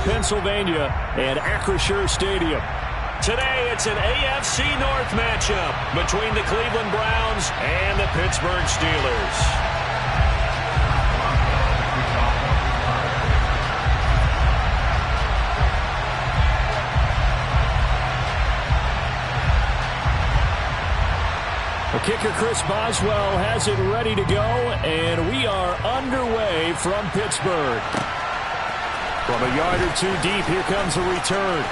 Pennsylvania and Acrisure Stadium. Today, it's an AFC North matchup between the Cleveland Browns and the Pittsburgh Steelers. The kicker, Chris Boswell, has it ready to go, and we are underway from Pittsburgh. From a yard or two deep, here comes a return.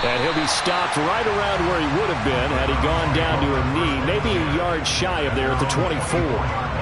And he'll be stopped right around where he would have been had he gone down to a knee, maybe a yard shy of there at the 24.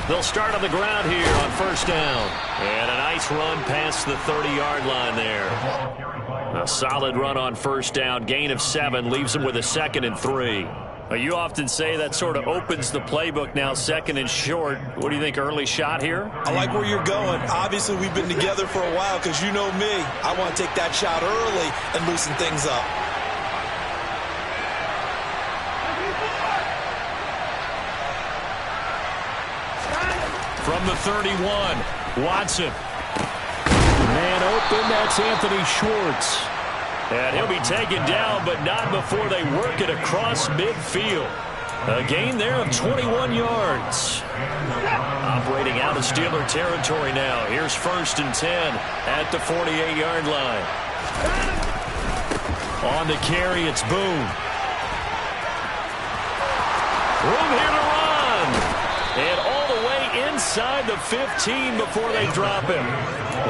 They'll start on the ground here on first down. And a nice run past the 30-yard line there. A solid run on first down. Gain of 7 leaves them with a 2nd and 3. You often say that sort of opens the playbook now, 2nd and short. What do you think, early shot here? I like where you're going. Obviously, we've been together for a while because you know me. I want to take that shot early and loosen things up. From the 31, Watson. Man open, that's Anthony Schwartz. And he'll be taken down, but not before they work it across midfield. A gain there of 21 yards. Operating out of Steeler territory now. Here's 1st and 10 at the 48-yard line. On the carry, it's Boone. Room here to run. And all the way inside the 15 before they drop him.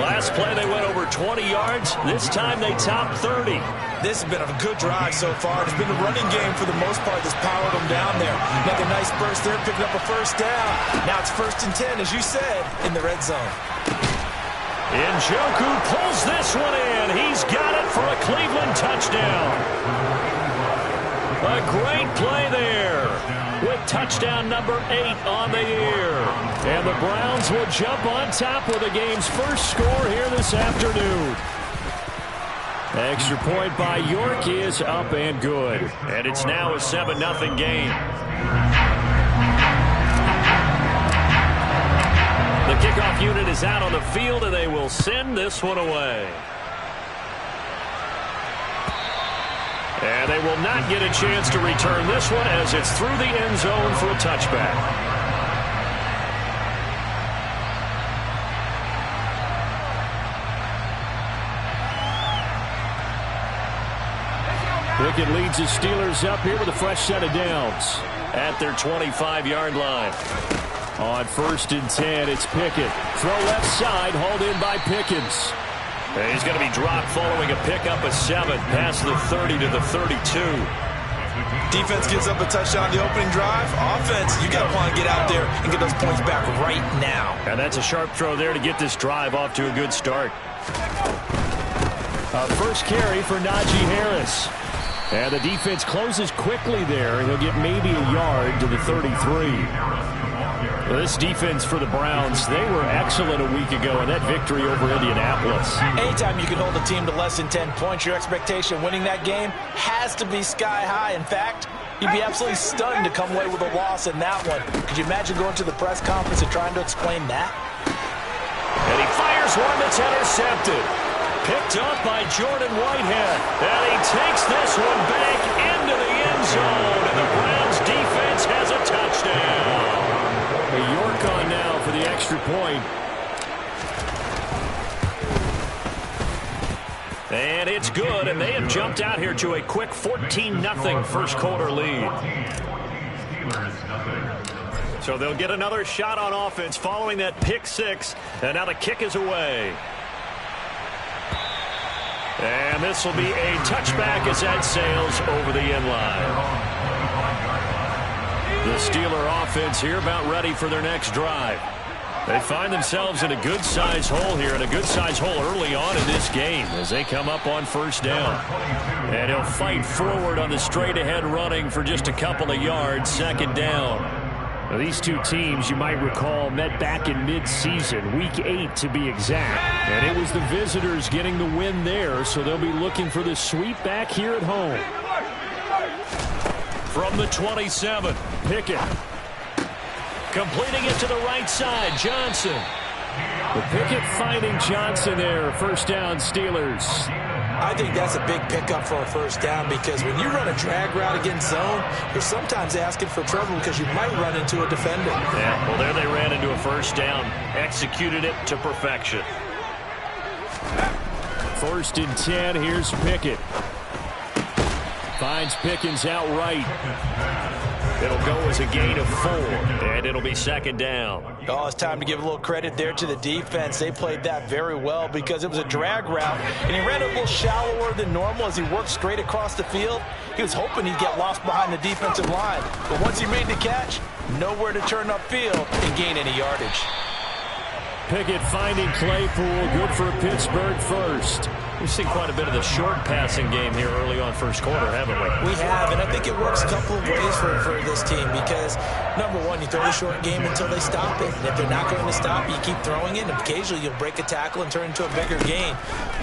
Last play they went over 20 yards. This time they topped 30. This has been a good drive so far. It's been a running game for the most part that's powered them down there. Another nice burst there, picking up a first down. Now it's 1st and 10, as you said, in the red zone. Njoku pulls this one in. He's got it for a Cleveland touchdown. A great play there, with touchdown number 8 on the year. And the Browns will jump on top with the game's first score here this afternoon. Extra point by York is up and good. And it's now a 7-0 game. The kickoff unit is out on the field, and they will send this one away. And they will not get a chance to return this one as it's through the end zone for a touchback. Pickett leads the Steelers up here with a fresh set of downs at their 25-yard line. On 1st and 10, it's Pickett. Throw left side, hauled in by Pickens. And he's going to be dropped following a pickup of 7 past the 30 to the 32. Defense gives up a touchdown on the opening drive. Offense, you got to want to get out there and get those points back right now. And that's a sharp throw there to get this drive off to a good start. First carry for Najee Harris. And the defense closes quickly there, and he'll get maybe a yard to the 33. This defense for the Browns, they were excellent a week ago in that victory over Indianapolis. Anytime you can hold a team to less than 10 points, your expectation of winning that game has to be sky high. In fact, you'd be absolutely stunned to come away with a loss in that one. Could you imagine going to the press conference and trying to explain that? And he fires one that's intercepted. Picked up by Jordan Whitehead. And he takes this one back into the end zone. And the Browns defense has a touchdown. York on now for the extra point. And it's good, and they have jumped out here to a quick 14-0 first quarter lead. So they'll get another shot on offense following that pick 6, and now the kick is away. And this will be a touchback as that sails over the end line. The Steeler offense here about ready for their next drive. They find themselves in a good-sized hole here, and a good-sized hole early on in this game as they come up on first down. And he'll fight forward on the straight-ahead running for just a couple of yards, second down. Now, these two teams, you might recall, met back in mid-season, Week 8 to be exact. And it was the visitors getting the win there, so they'll be looking for the sweep back here at home. From the 27, Pickett. Completing it to the right side, Johnson. The Pickett finding Johnson there, first down Steelers. I think that's a big pickup for a first down because when you run a drag route against zone, you're sometimes asking for trouble because you might run into a defender. Yeah, well, there they ran into a first down. Executed it to perfection. First and 10, here's Pickett. Finds Pickens outright. It'll go as a gain of 4, and it'll be second down. Oh, it's time to give a little credit there to the defense. They played that very well because it was a drag route, and he ran a little shallower than normal as he worked straight across the field. He was hoping he'd get lost behind the defensive line, but once he made the catch, nowhere to turn upfield and gain any yardage. Pickett finding Claypool, good for a Pittsburgh first. We've seen quite a bit of the short passing game here early on first quarter, haven't we? We have, and I think it works a couple of ways for this team because, number one, you throw the short game until they stop it. And if they're not going to stop it, you keep throwing it, and occasionally you'll break a tackle and turn into a bigger gain.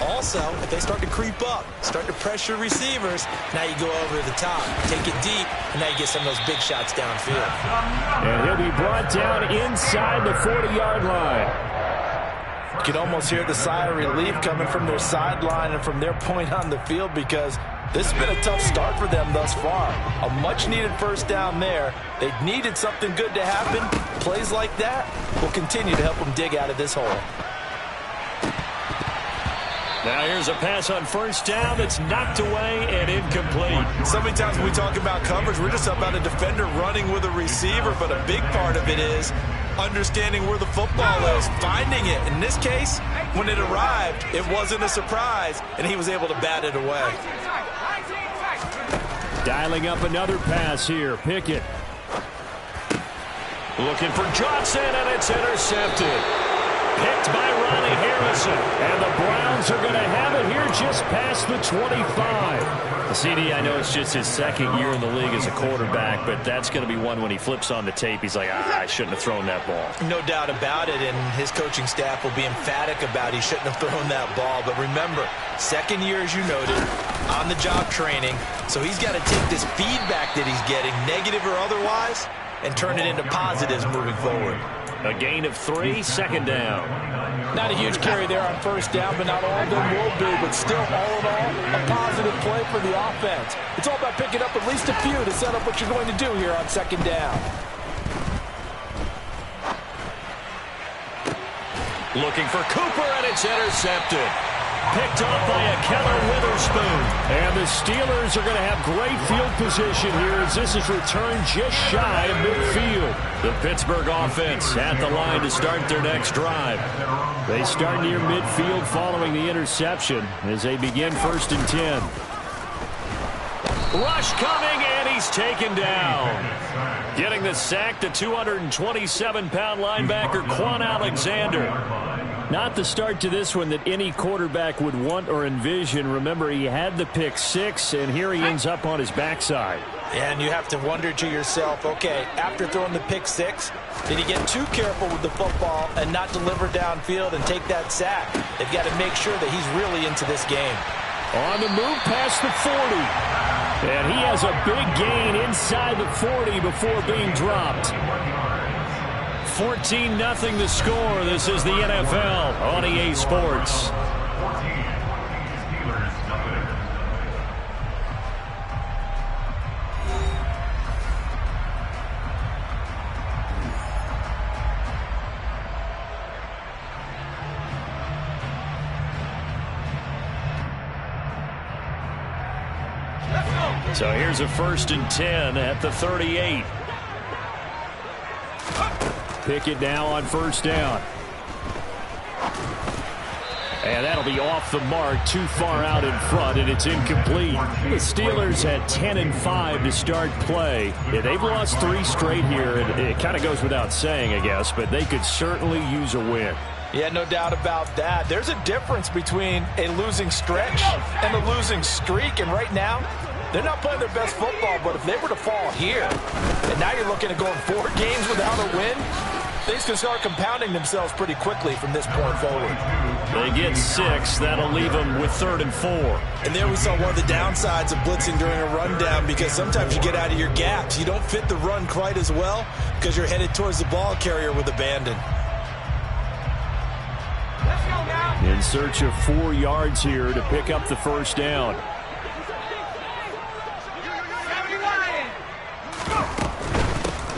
Also, if they start to creep up, start to pressure receivers, now you go over the top, take it deep, and now you get some of those big shots downfield. And he'll be brought down inside the 40-yard line. You can almost hear the sigh of relief coming from their sideline and from their point on the field because this has been a tough start for them thus far. A much-needed first down there. They needed something good to happen. Plays like that will continue to help them dig out of this hole. Now here's a pass on first down that's knocked away and incomplete. So many times when we talk about coverage, we're just talking about a defender running with a receiver, but a big part of it is understanding where the football is, finding it. In this case, when it arrived, it wasn't a surprise, and he was able to bat it away. Dialing up another pass here, Pickett. Looking for Johnson, and it's intercepted. Picked by Ronnie Harrison, and the Browns are going to have it here just past the 25. CD, I know it's just his second year in the league as a quarterback, but that's going to be one when he flips on the tape, he's like, I shouldn't have thrown that ball. No doubt about it, and his coaching staff will be emphatic about he shouldn't have thrown that ball. But remember, second year, as you noted, on-the-job training, so he's got to take this feedback that he's getting, negative or otherwise, and turn it into positives moving forward. A gain of 3, second down. Not a huge carry there on first down, but not all of them will be. But still, all in all, a positive play for the offense. It's all about picking up at least a few to set up what you're going to do here on second down. Looking for Cooper, and it's intercepted. Picked up by a Keller Witherspoon. And the Steelers are going to have great field position here as this is returned just shy of midfield. The Pittsburgh offense at the line to start their next drive. They start near midfield following the interception as they begin first and 10. Rush coming, and he's taken down. Getting the sack, the 227-pound linebacker, Quan Alexander. Not the start to this one that any quarterback would want or envision. Remember, he had the pick 6, and here he ends up on his backside. And you have to wonder to yourself, okay, after throwing the pick 6, did he get too careful with the football and not deliver downfield and take that sack? They've got to make sure that he's really into this game. On the move past the 40. And he has a big gain inside the 40 before being dropped. 14-0 the score. This is the NFL on EA Sports. So here's a first and 10 at the 38. Pickett now on first down. And that'll be off the mark, too far out in front, and it's incomplete. The Steelers at 10-5 to start play. Yeah, they've lost 3 straight here, and it kind of goes without saying, I guess, but they could certainly use a win. Yeah, no doubt about that. There's a difference between a losing stretch and a losing streak, and right now, they're not playing their best football, but if they were to fall here, and now you're looking at going 4 games without a win, things can start compounding themselves pretty quickly from this point forward. They get 6. That'll leave them with 3rd and 4. And there we saw one of the downsides of blitzing during a rundown, because sometimes you get out of your gaps. You don't fit the run quite as well because you're headed towards the ball carrier with abandon. In search of 4 yards here to pick up the first down.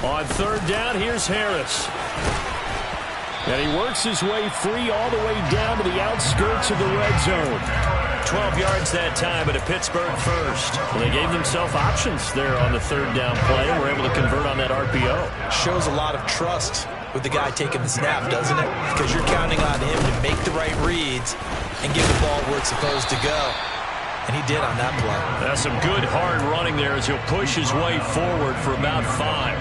On 3rd down, here's Harris. And he works his way free all the way down to the outskirts of the red zone. 12 yards that time, but a Pittsburgh first. Well, they gave themselves options there on the 3rd down play and were able to convert on that RPO. Shows a lot of trust with the guy taking the snap, doesn't it? Because you're counting on him to make the right reads and get the ball where it's supposed to go. And he did on that play. That's some good hard running there as he'll push his way forward for about 5.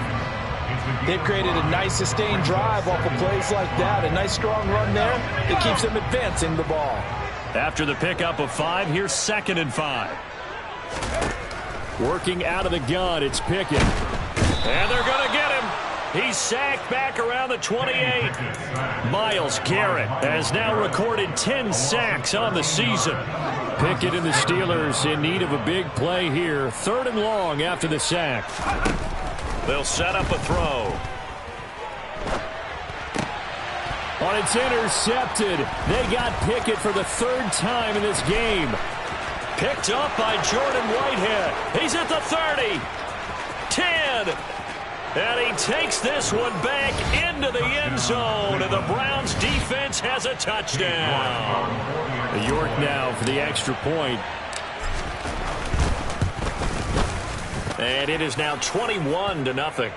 They've created a nice sustained drive off of plays like that. A nice strong run there that keeps them advancing the ball. After the pickup of 5, here's 2nd and 5. Working out of the gun, it's Pickett. And they're going to get him. He's sacked back around the 28. Myles Garrett has now recorded 10 sacks on the season. Pickett and the Steelers in need of a big play here. 3rd and long after the sack. They'll set up a throw. On it's intercepted. They got Pickett for the 3rd time in this game. Picked up by Jordan Whitehead. He's at the 30. 10. And he takes this one back into the end zone. And the Browns defense has a touchdown. York now for the extra point. And it is now 21-0.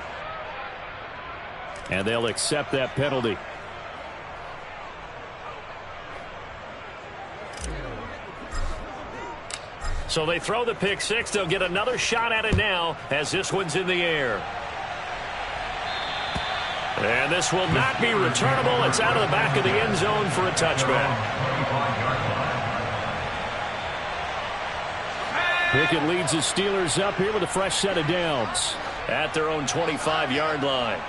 And they'll accept that penalty. So they throw the pick 6. They'll get another shot at it now as this one's in the air. And this will not be returnable. It's out of the back of the end zone for a touchback. Pickett leads the Steelers up here with a fresh set of downs at their own 25-yard line.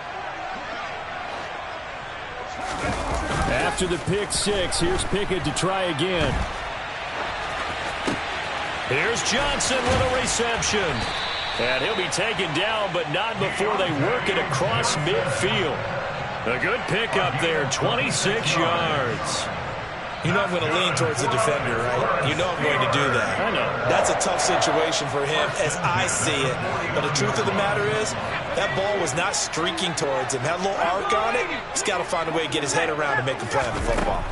After the pick 6, here's Pickett to try again. Here's Johnson with a reception. And he'll be taken down, but not before they work it across midfield. A good pickup there, 26 yards. You know I'm going to lean towards the defender, right? You know I'm going to do that. I know. That's a tough situation for him as I see it. But the truth of the matter is, that ball was not streaking towards him. Had a little arc on it. He's got to find a way to get his head around and make a play on the football.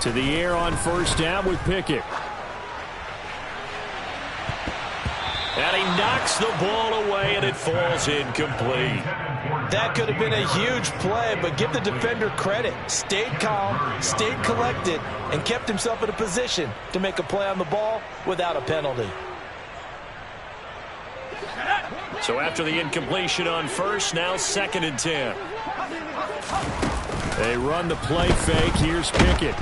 To the air on 1st down with Pickett. And he knocks the ball away, and it falls incomplete. That could have been a huge play, but give the defender credit. Stayed calm, stayed collected, and kept himself in a position to make a play on the ball without a penalty. So after the incompletion on 1st, now 2nd and 10. They run the play fake. Here's Pickett.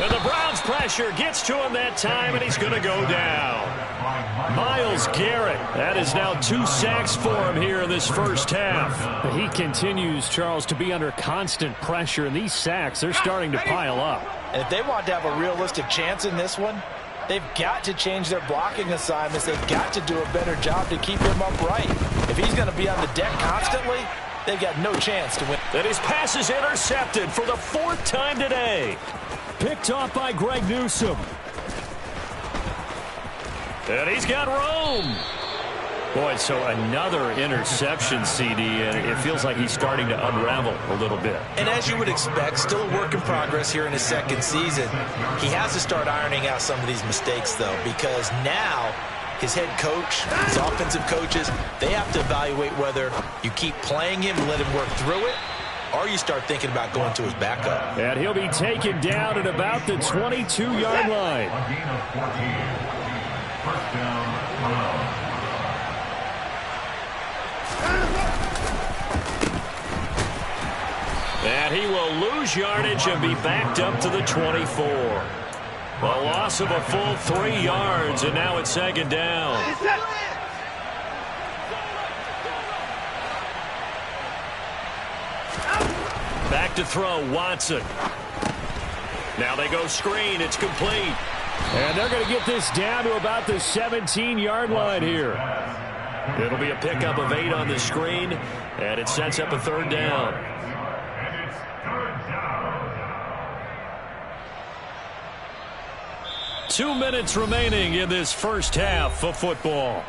And the Browns pressure gets to him that time, and he's going to go down. Myles Garrett, that is now 2 sacks for him here in this first half. He continues, Charles, to be under constant pressure, and these sacks, they're starting to pile up. And if they want to have a realistic chance in this one, they've got to change their blocking assignments. They've got to do a better job to keep him upright. If he's going to be on the deck constantly, they've got no chance to win. And his pass is intercepted for the 4th time today. Picked off by Greg Newsome. And he's got Rome. Boy, so another interception, CD, and it feels like he's starting to unravel a little bit. And as you would expect, still a work in progress here in his 2nd season. He has to start ironing out some of these mistakes, though, because now his head coach, his offensive coaches, they have to evaluate whether you keep playing him and let him work through it, or you start thinking about going to his backup. And he'll be taken down at about the 22-yard line. A gain of 14. First down, And he will lose yardage and be backed up to the 24. A loss of a full 3 yards, and now it's second down. Back to throw, Watson. Now they go screen. It's complete. And they're going to get this down to about the 17-yard line here. It'll be a pickup of 8 on the screen, and it sets up a third down. 2 minutes remaining in this first half of football.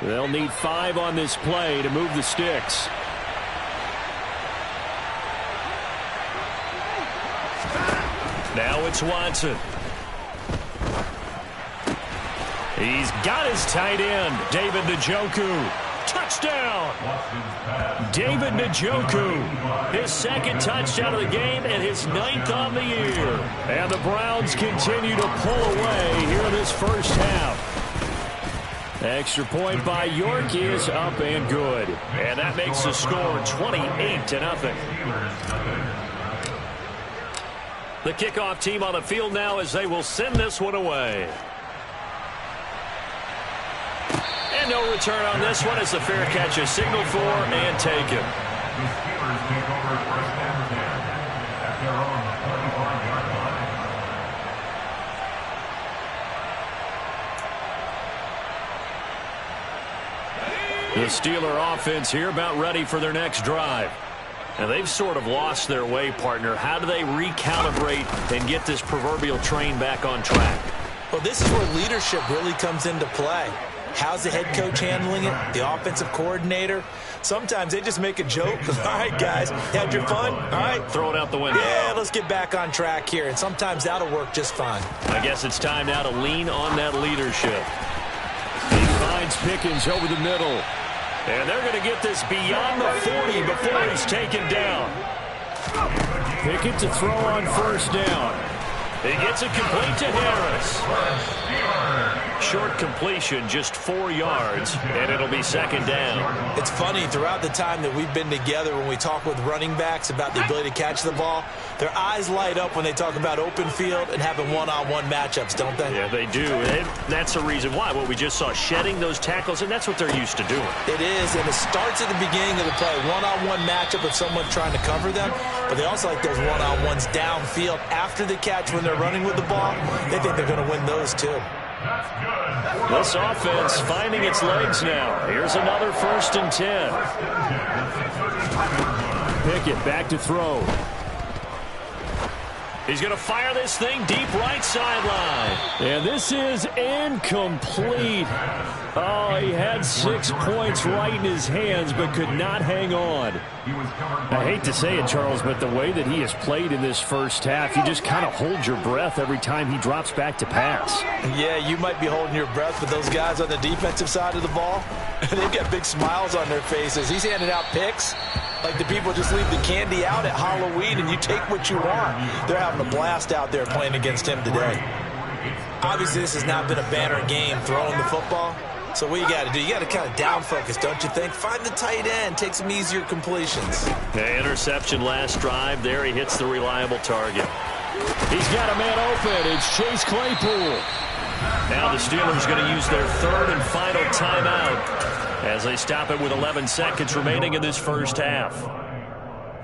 They'll need 5 on this play to move the sticks. Now it's Watson. He's got his tight end, David Njoku. Touchdown! David Njoku, his second touchdown of the game and his 9th on the year. And the Browns continue to pull away here in this first half. Extra point by York is up and good. And that makes the score 28-0. The kickoff team on the field now as they will send this one away. And no return on this one as the fair catch is signaled for and taken. the Steelers take over first and 10 at their own 35-yard line. The Steeler offense here about ready for their next drive. And they've sort of lost their way, partner. How do they recalibrate and get this proverbial train back on track? Well, this is where leadership really comes into play. How's the head coach handling it? The offensive coordinator? Sometimes they just make a joke. All right, guys, had your fun? All right. Throw it out the window. Yeah, let's get back on track here. And sometimes that'll work just fine. I guess it's time now to lean on that leadership. He finds Pickens over the middle. And they're going to get this beyond the 40 before he's taken down. Pickett to throw on first down. He gets it complete to Harris. Short completion, just 4 yards, and it'll be second down. It's funny, throughout the time that we've been together, when we talk with running backs about the ability to catch the ball, their eyes light up when they talk about open field and having one-on-one matchups, don't they? Yeah, they do. And that's the reason why. Well, we just saw shedding those tackles, and that's what they're used to doing. It is, and it starts at the beginning of the play. One-on-one matchup with someone trying to cover them, but they also like those one-on-ones downfield after the catch when they're running with the ball. They think they're going to win those, too. This offense finding its legs now. Here's another 1st and 10. Pickett back to throw. He's going to fire this thing deep right sideline. And this is incomplete. Oh, he had 6 points right in his hands but could not hang on. I hate to say it, Charles, but the way that he has played in this first half, you just kind of hold your breath every time he drops back to pass. Yeah, you might be holding your breath, but those guys on the defensive side of the ball, they've got big smiles on their faces. He's handing out picks like the people just leave the candy out at Halloween and you take what you want. They're having a blast out there playing against him today. Obviously, this has not been a banner game throwing the football. So what you got to do, you got to kind of down focus, don't you think? Find the tight end, take some easier completions. Okay, interception last drive. There he hits the reliable target. He's got a man open. It's Chase Claypool. Now the Steelers going to use their 3rd and final timeout as they stop it with 11 seconds remaining in this first half.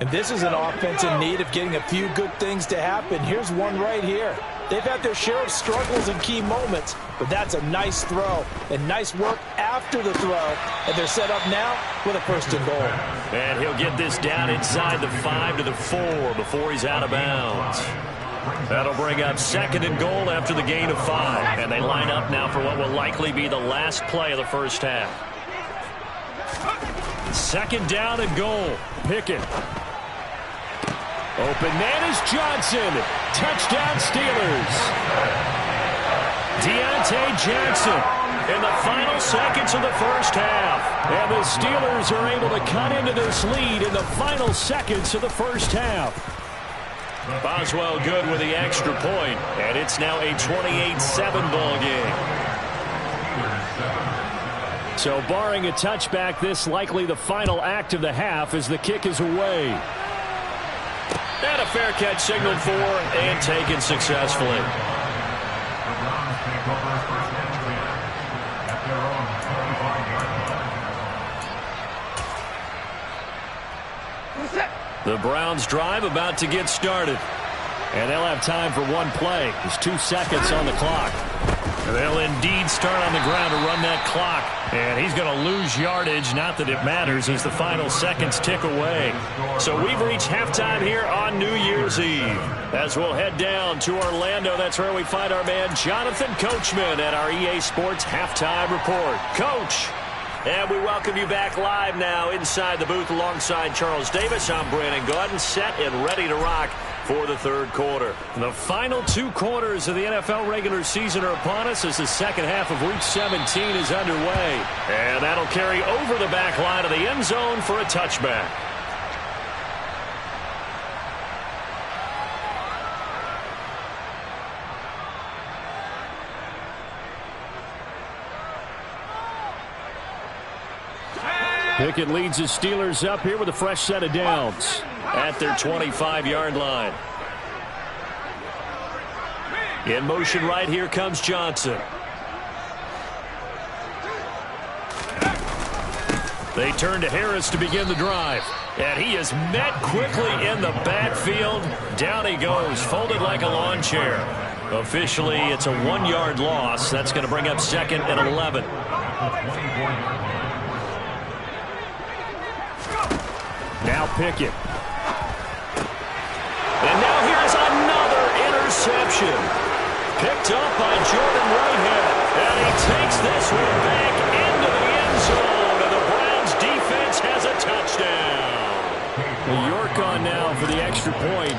And this is an offense in need of getting a few good things to happen. Here's one right here. They've had their share of struggles in key moments, but that's a nice throw and nice work after the throw. And they're set up now with a 1st and goal. And he'll get this down inside the 5 to the 4 before he's out of bounds. That'll bring up 2nd and goal after the gain of 5. And they line up now for what will likely be the last play of the first half. 2nd down and goal. Pickett. Open man is Johnson. Touchdown Steelers. Deontay Johnson in the final seconds of the first half. And the Steelers are able to cut into this lead in the final seconds of the first half. Boswell good with the extra point, and it's now a 28-7 ball game. So barring a touchback, this likely the final act of the half as the kick is away. And a fair catch signaled for and taken successfully. The Browns drive about to get started. And they'll have time for one play. There's 2 seconds on the clock. And they'll indeed start on the ground to run that clock. And he's going to lose yardage. Not that it matters as the final seconds tick away. So we've reached halftime here on New Year's Eve. As we'll head down to Orlando, that's where we find our man Jonathan Coachman at our EA Sports Halftime Report. Coach. And we welcome you back live now inside the booth alongside Charles Davis. I'm Brandon Gaudin, set and ready to rock for the third quarter. The final 2 quarters of the NFL regular season are upon us as the second half of Week 17 is underway. And that'll carry over the back line of the end zone for a touchback. Pickett leads his Steelers up here with a fresh set of downs at their 25-yard line. In motion right here comes Johnson. They turn to Harris to begin the drive. And he is met quickly in the backfield. Down he goes, folded like a lawn chair. Officially, it's a 1-yard loss. That's going to bring up 2nd and 11. Now Pickett. And now here's another interception. Picked up by Jordan Whitehead. And he takes this one back into the end zone. And the Browns defense has a touchdown. York on now for the extra point.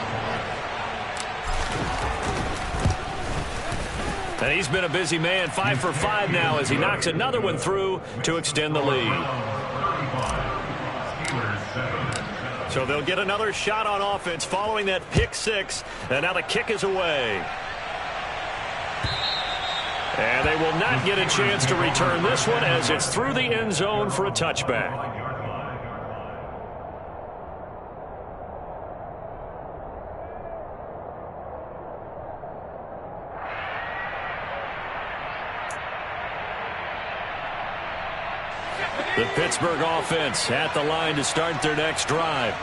And he's been a busy man. 5 for 5 now as he knocks another one through to extend the lead. So they'll get another shot on offense following that pick 6. And now the kick is away. And they will not get a chance to return this one as it's through the end zone for a touchback. The Pittsburgh offense at the line to start their next drive.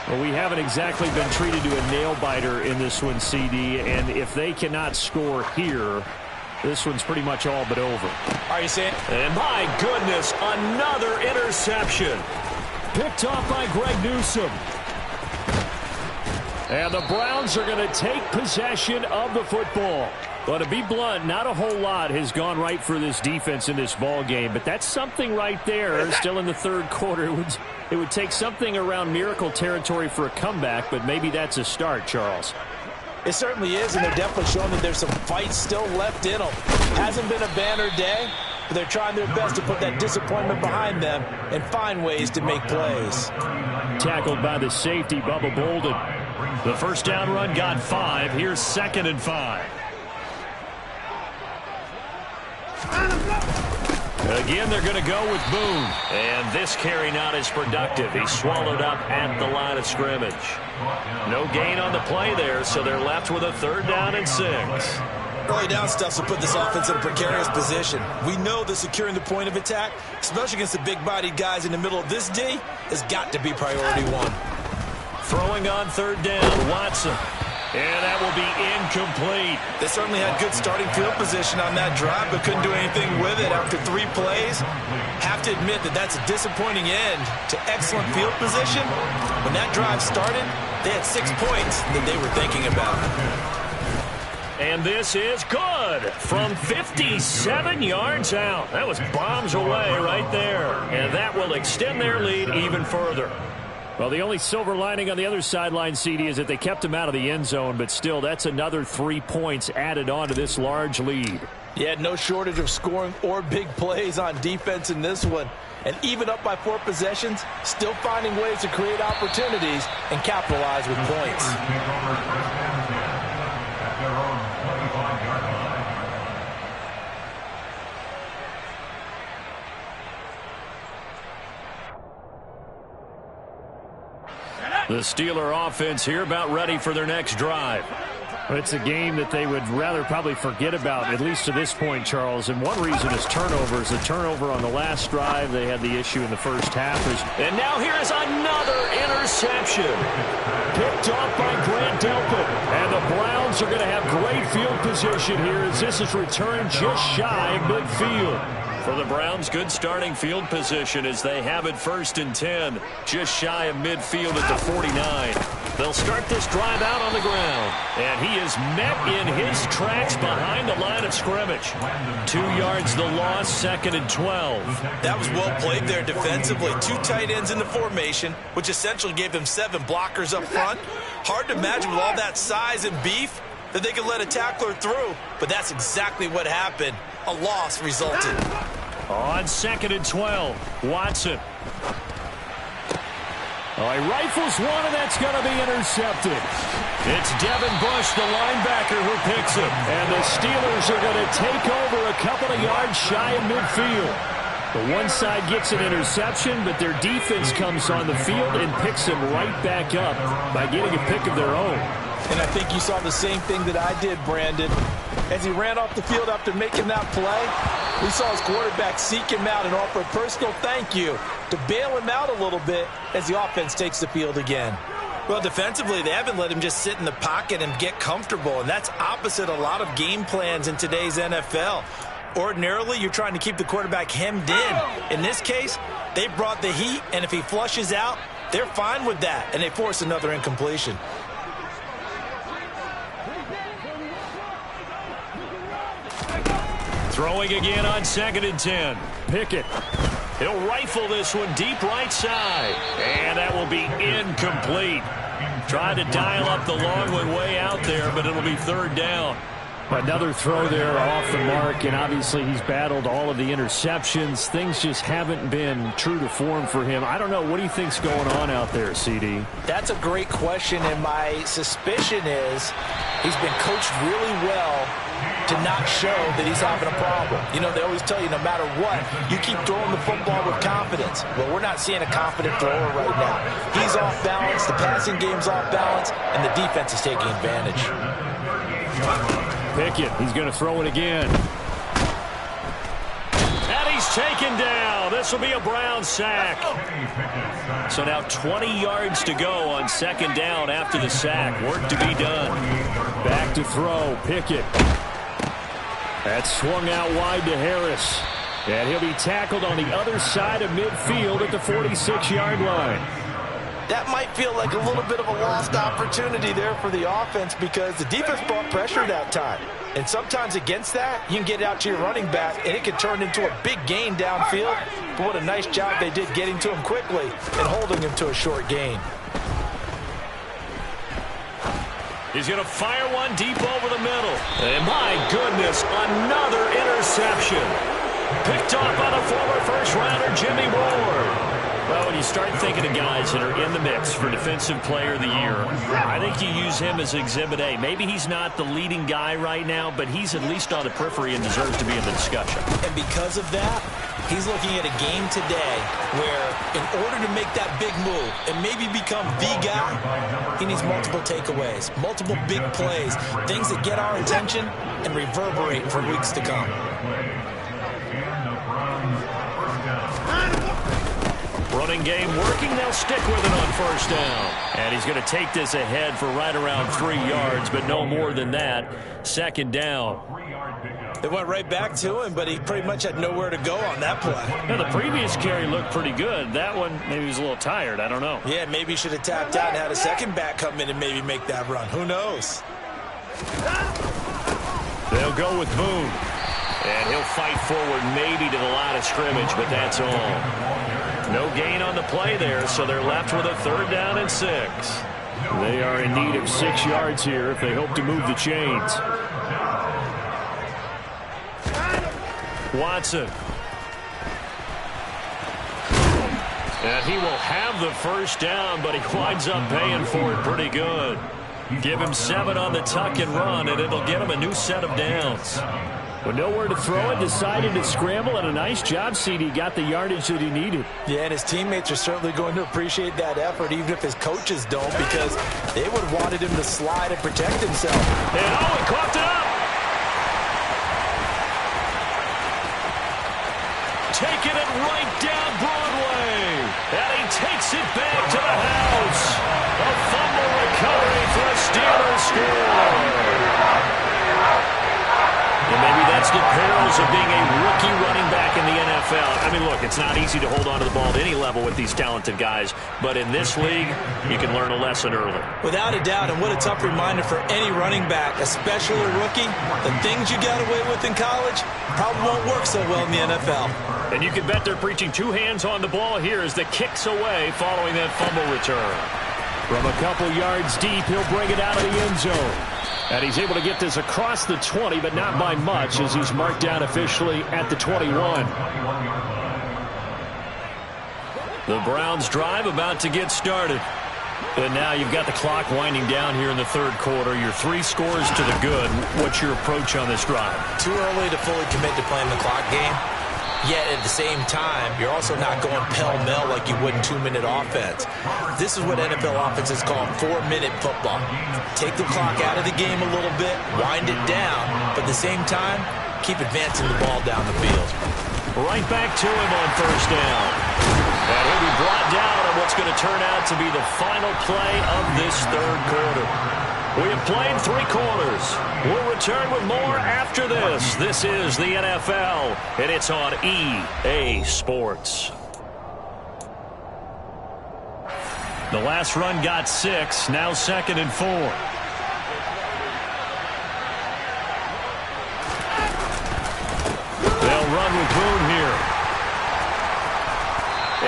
Well, we haven't exactly been treated to a nail-biter in this one, CD, and if they cannot score here, this one's pretty much all but over. Are you saying? And my goodness, another interception. Picked off by Greg Newsome. And the Browns are going to take possession of the football. But to be blunt, not a whole lot has gone right for this defense in this ball game. But that's something right there. Still in the third quarter. It would take something around miracle territory for a comeback, but maybe that's a start, Charles. It certainly is, and they're definitely showing that there's some fight still left in them. Hasn't been a banner day, but they're trying their best to put that disappointment behind them and find ways to make plays. Tackled by the safety, Bubba Bolden. The first down run got 5. Here's 2nd and 5. Again, they're going to go with Boone. And this carry not as productive. He's swallowed up at the line of scrimmage. No gain on the play there, so they're left with a 3rd down and 6. Early down stuff will put this offense in a precarious position. We know that securing the point of attack, especially against the big-bodied guys in the middle of this D, has got to be priority 1. Throwing on 3rd down, Watson. And that will be incomplete. They certainly had good starting field position on that drive, but couldn't do anything with it after 3 plays. Have to admit that that's a disappointing end to excellent field position. When that drive started, they had 6 points that they were thinking about. And this is good from 57 yards out. That was bombs away right there. And that will extend their lead even further. Well, the only silver lining on the other sideline, CD, is that they kept him out of the end zone, but still, that's another 3 points added on to this large lead. Yeah, no shortage of scoring or big plays on defense in this one. And even up by 4 possessions, still finding ways to create opportunities and capitalize with points. The Steeler offense here about ready for their next drive. It's a game that they would rather probably forget about, at least to this point, Charles. And one reason is turnovers. A turnover on the last drive. They had the issue in the first half. And now here is another interception. Picked off by Grant Delpit. And the Browns are going to have great field position here as this is returned just shy of midfield. For the Browns, good starting field position as they have it 1st and 10, just shy of midfield at the 49. They'll start this drive out on the ground, and he is met in his tracks behind the line of scrimmage. 2 yards the loss, 2nd and 12. That was well played there defensively. 2 tight ends in the formation, which essentially gave them 7 blockers up front. Hard to imagine with all that size and beef that they could let a tackler through, but that's exactly what happened. A loss resulted. On 2nd and 12, Watson. Oh, he rifles one, and that's going to be intercepted. It's Devin Bush, the linebacker, who picks him. And the Steelers are going to take over a couple of yards shy of midfield. The one side gets an interception, but their defense comes on the field and picks them right back up by getting a pick of their own. And I think you saw the same thing that I did, Brandon. As he ran off the field after making that play, we saw his quarterback seek him out and offer a personal thank you to bail him out a little bit as the offense takes the field again. Well, defensively, they haven't let him just sit in the pocket and get comfortable, and that's opposite a lot of game plans in today's NFL. Ordinarily, you're trying to keep the quarterback hemmed in. In this case, they brought the heat, and if he flushes out, they're fine with that, and they force another incompletion. Throwing again on 2nd and 10. Pickett. He'll rifle this one deep right side. And that will be incomplete. Trying to dial up the long one way out there, but it'll be 3rd down. Another throw there off the mark, and obviously he's battled all of the interceptions. Things just haven't been true to form for him. I don't know. What do you think's going on out there, CD? That's a great question, and my suspicion is he's been coached really well to not show that he's having a problem. You know, they always tell you no matter what, you keep throwing the football with confidence. Well, we're not seeing a confident thrower right now. He's off balance, the passing game's off balance, and the defense is taking advantage. Pickett, he's going to throw it again. And he's taken down. This will be a Brown sack. So now 20 yards to go on 2nd down after the sack. Work to be done. Back to throw, Pickett. That's swung out wide to Harris. And he'll be tackled on the other side of midfield at the 46-yard line. That might feel like a little bit of a lost opportunity there for the offense because the defense brought pressure that time. And sometimes against that, you can get it out to your running back, and it can turn into a big gain downfield. But what a nice job they did getting to him quickly and holding him to a short gain. He's going to fire one deep over the middle. And my goodness, another interception. Picked off by the former first-rounder Jimmy Ward. Well, when you start thinking of guys that are in the mix for Defensive Player of the Year, I think you use him as Exhibit A. Maybe he's not the leading guy right now, but he's at least on the periphery and deserves to be in the discussion. And because of that, he's looking at a game today where in order to make that big move and maybe become the guy, he needs multiple takeaways, multiple big plays, things that get our attention and reverberate for weeks to come. Running game working. They'll stick with it on 1st down. And he's going to take this ahead for right around 3 yards, but no more than that. 2nd down. They went right back to him, but he pretty much had nowhere to go on that play. Now, the previous carry looked pretty good. That one, maybe he was a little tired. I don't know. Yeah, maybe he should have tapped out and had a second back come in and maybe make that run. Who knows? They'll go with Boone. And he'll fight forward maybe to the line of scrimmage, but that's all. No gain on the play there, so they're left with a 3rd down and 6. They are in need of 6 yards here if they hope to move the chains. Watson. And he will have the first down, but he winds up paying for it pretty good. Give him 7 on the tuck and run, and it'll get him a new set of downs. With nowhere to throw it, decided to scramble, and a nice job, CD. Got the yardage that he needed. Yeah, and his teammates are certainly going to appreciate that effort, even if his coaches don't, because they would have wanted him to slide and protect himself. And he coughed it up. Taking it right down Broadway. And he takes it back to the house. A fumble recovery for a Steelers score. And maybe that's the perils of being a rookie running back in the NFL. I mean, look, it's not easy to hold on to the ball at any level with these talented guys. But in this league, you can learn a lesson early. Without a doubt, and what a tough reminder for any running back, especially a rookie. The things you got away with in college probably won't work so well in the NFL. And you can bet they're preaching 2 hands on the ball here as the kick's away following that fumble return. From a couple yards deep, he'll bring it out of the end zone. And he's able to get this across the 20, but not by much, as he's marked down officially at the 21. The Browns drive about to get started. And now you've got the clock winding down here in the third quarter. Your 3 scores to the good. What's your approach on this drive? Too early to fully commit to playing the clock game. Yet at the same time, you're also not going pell-mell like you would in 2-minute offense. This is what NFL offenses call 4-minute football. Take the clock out of the game a little bit, wind it down, but at the same time, keep advancing the ball down the field. Right back to him on first down. And he'll be brought down on what's going to turn out to be the final play of this third quarter. We have played 3 quarters. We'll return with more after this. This is the NFL, and it's on EA Sports. The last run got 6, now 2nd and 4. They'll run with Boone here.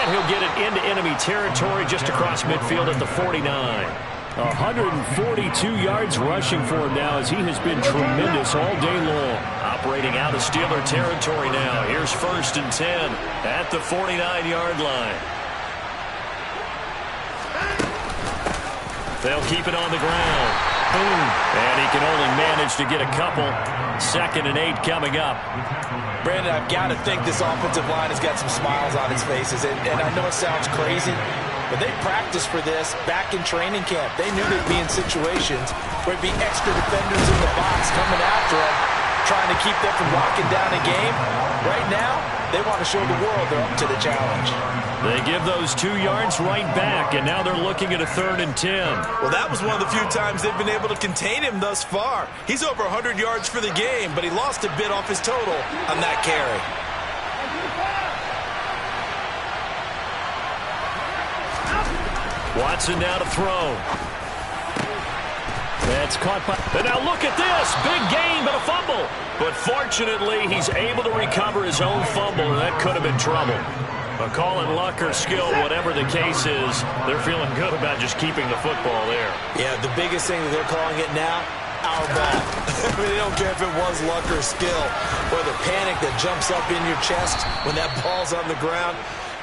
And he'll get it into enemy territory just across midfield at the 49. 142 yards rushing for him now, as he has been tremendous all day long. Operating out of Steeler territory now. Here's 1st and 10 at the 49-yard line. They'll keep it on the ground. Boom. And he can only manage to get a couple. 2nd and 8 coming up. Brandon, I've got to think this offensive line has got some smiles on its faces. And I know it sounds crazy, but they practiced for this back in training camp. They knew they'd be in situations where it'd be extra defenders in the box coming after them, trying to keep them from locking down a game. Right now, they want to show the world they're up to the challenge. They give those 2 yards right back, and now they're looking at a 3rd and 10. Well, that was one of the few times they've been able to contain him thus far. He's over 100 yards for the game, but he lost a bit off his total on that carry. Watson now to throw. That's caught by... And now look at this. Big gain, but a fumble. But fortunately, he's able to recover his own fumble, and that could have been trouble. A call in luck or skill, whatever the case is, they're feeling good about just keeping the football there. Yeah, the biggest thing that they're calling it now, our ball. I mean, they don't care if it was luck or skill, or the panic that jumps up in your chest when that ball's on the ground.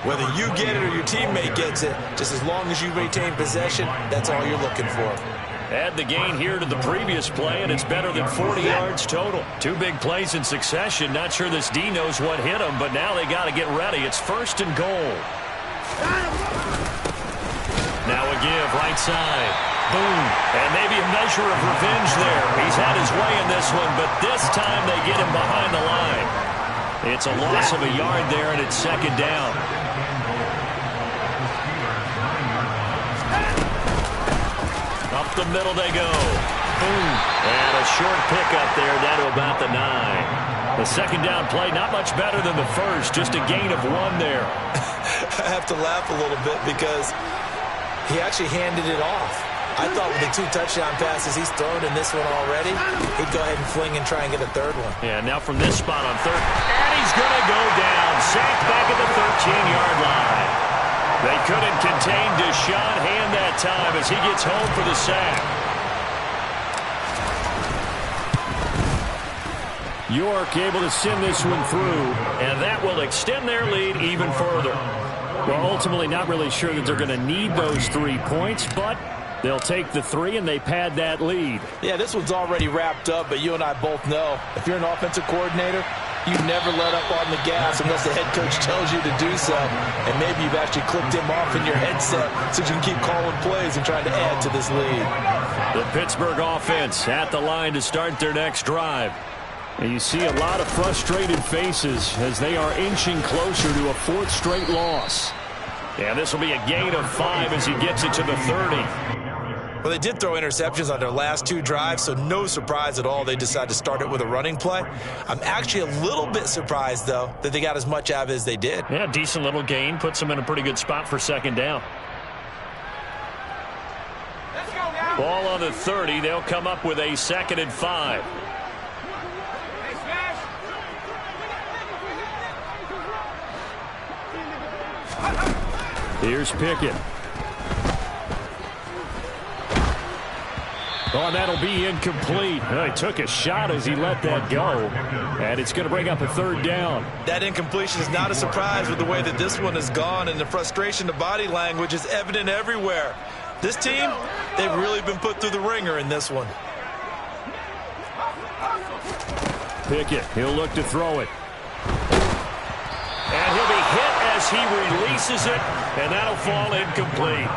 Whether you get it or your teammate gets it, just as long as you maintain possession, that's all you're looking for. Add the gain here to the previous play, and it's better than 40 yards total. 2 big plays in succession. Not sure this D knows what hit him, but now they got to get ready. It's 1st and goal. Now a give, right side. Boom. And maybe a measure of revenge there. He's had his way in this one, but this time they get him behind the line. It's a loss of a yard there, and it's 2nd down. Up the middle they go. Boom. And a short pickup there down to about the 9. The 2nd down play, not much better than the first. Just a gain of 1 there. I have to laugh a little bit because he actually handed it off. I thought with the 2 touchdown passes he's thrown in this one already, he'd go ahead and fling and try and get a 3rd one. Yeah, now from this spot on 3rd. And he's going to go down. Sacked back at the 13-yard line. They couldn't contain Deshaun Hand that time as he gets home for the sack. York able to send this one through. And that will extend their lead even further. Well, ultimately not really sure that they're going to need those 3 points, but they'll take the 3 and they pad that lead. Yeah, this one's already wrapped up, but you and I both know if you're an offensive coordinator, you never let up on the gas unless the head coach tells you to do so. And maybe you've actually clicked him off in your headset so you can keep calling plays and trying to add to this lead. The Pittsburgh offense at the line to start their next drive. And you see a lot of frustrated faces as they are inching closer to a 4th straight loss. And this will be a gain of 5 as he gets it to the 30. Well, they did throw interceptions on their last 2 drives, so no surprise at all they decided to start it with a running play. I'm actually a little bit surprised, though, that they got as much out of it as they did. Yeah, decent little gain. Puts them in a pretty good spot for 2nd down. Ball on the 30. They'll come up with a 2nd and 5. Here's Pickett. Oh, and that'll be incomplete. Well, he took a shot as he let that go. And it's going to bring up a 3rd down. That incompletion is not a surprise with the way that this one has gone, and the frustration, the body language is evident everywhere. This team, they've really been put through the ringer in this one. Pickett, he'll look to throw it. And he'll be hit as he releases it, and that'll fall incomplete.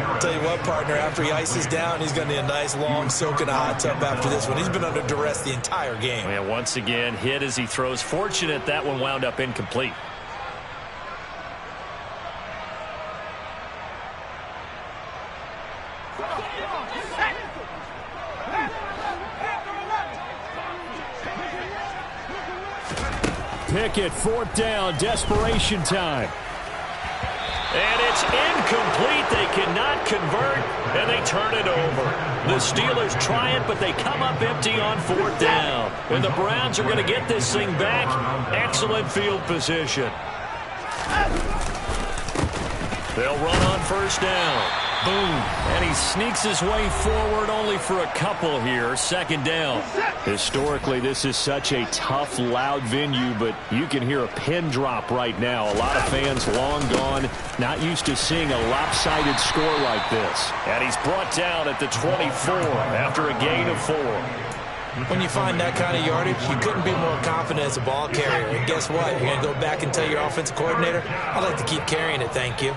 I'll tell you what, partner, after he ices down, he's going to need a nice long soak in a hot tub after this one. He's been under duress the entire game. And once again, hit as he throws. Fortunate that one wound up incomplete. Pickett, 4th down, desperation time. And it's incomplete. They cannot convert, and they turn it over. The Steelers try it, but they come up empty on 4th down. And the Browns are going to get this thing back. Excellent field position. They'll run on 1st down. Boom. And he sneaks his way forward only for a couple here. 2nd down. Historically, this is such a tough, loud venue, but you can hear a pin drop right now. A lot of fans long gone, not used to seeing a lopsided score like this. And he's brought down at the 24 after a gain of 4. When you find that kind of yardage, you couldn't be more confident as a ball carrier. And guess what? You're going to go back and tell your offensive coordinator, I'd like to keep carrying it, thank you.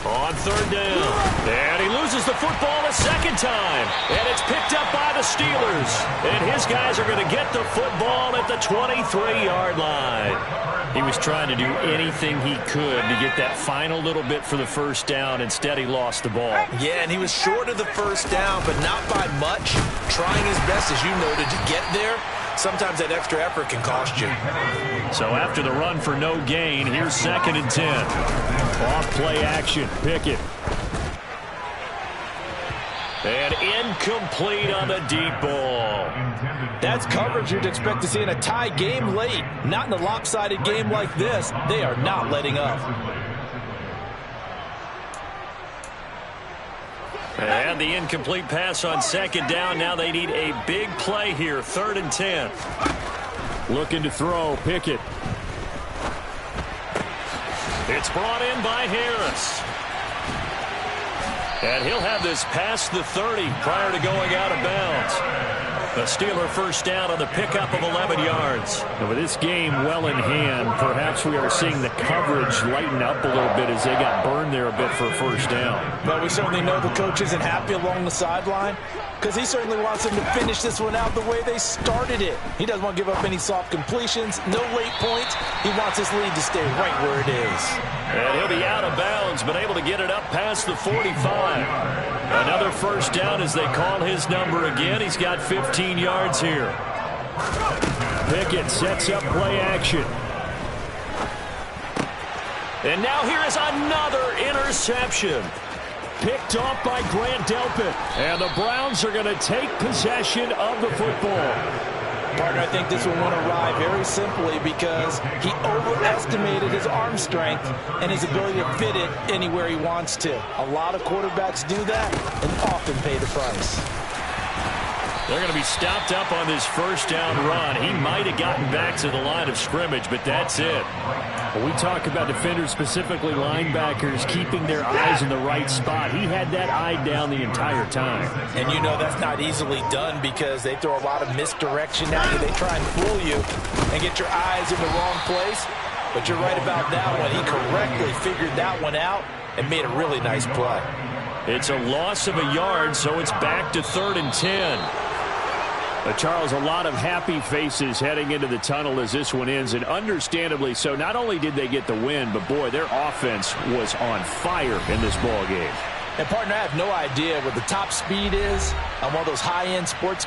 On 3rd down. And he loses the football a 2nd time. And it's picked up by the Steelers. And his guys are going to get the football at the 23-yard line. He was trying to do anything he could to get that final little bit for the 1st down. Instead, he lost the ball. Yeah, and he was short of the 1st down, but not by much. Trying his best, as you noted, to get there. Sometimes that extra effort can cost you. So after the run for no gain, here's 2nd and 10. Off play action. Pickett. And incomplete on the deep ball. That's coverage you'd expect to see in a tie game late. Not in a lopsided game like this. They are not letting up. And the incomplete pass on 2nd down. Now they need a big play here. 3rd and 10. Looking to throw. Pickett. It's brought in by Harris. And he'll have this past the 30 prior to going out of bounds. A Steeler 1st down on the pickup of 11 yards. And with this game well in hand, perhaps we are seeing the coverage lighten up a little bit as they got burned there a bit for a 1st down. But we certainly know the coach isn't happy along the sideline because he certainly wants them to finish this one out the way they started it. He doesn't want to give up any soft completions, no late points. He wants this lead to stay right where it is. And he'll be out of bounds, but able to get it up past the 45. Another 1st down as they call his number again. He's got 15 yards here. Pickett sets up play action. And now here is another interception. Picked off by Grant Delpit. And the Browns are going to take possession of the football. Partner, I think this one won't arrive very simply because he overestimated his arm strength and his ability to fit it anywhere he wants to. A lot of quarterbacks do that and often pay the price. They're going to be stopped up on this first down run. He might have gotten back to the line of scrimmage, but that's it. When we talk about defenders, specifically linebackers, keeping their eyes in the right spot, he had that eye down the entire time. And you know that's not easily done because they throw a lot of misdirection at you. They try and fool you and get your eyes in the wrong place. But you're right about that one. He correctly figured that one out and made a really nice play. It's a loss of a yard, so it's back to 3rd and 10. Charles, a lot of happy faces heading into the tunnel as this one ends, and understandably so. Not only did they get the win, but, boy, their offense was on fire in this ball game. And, partner, I have no idea what the top speed is on one of those high-end sports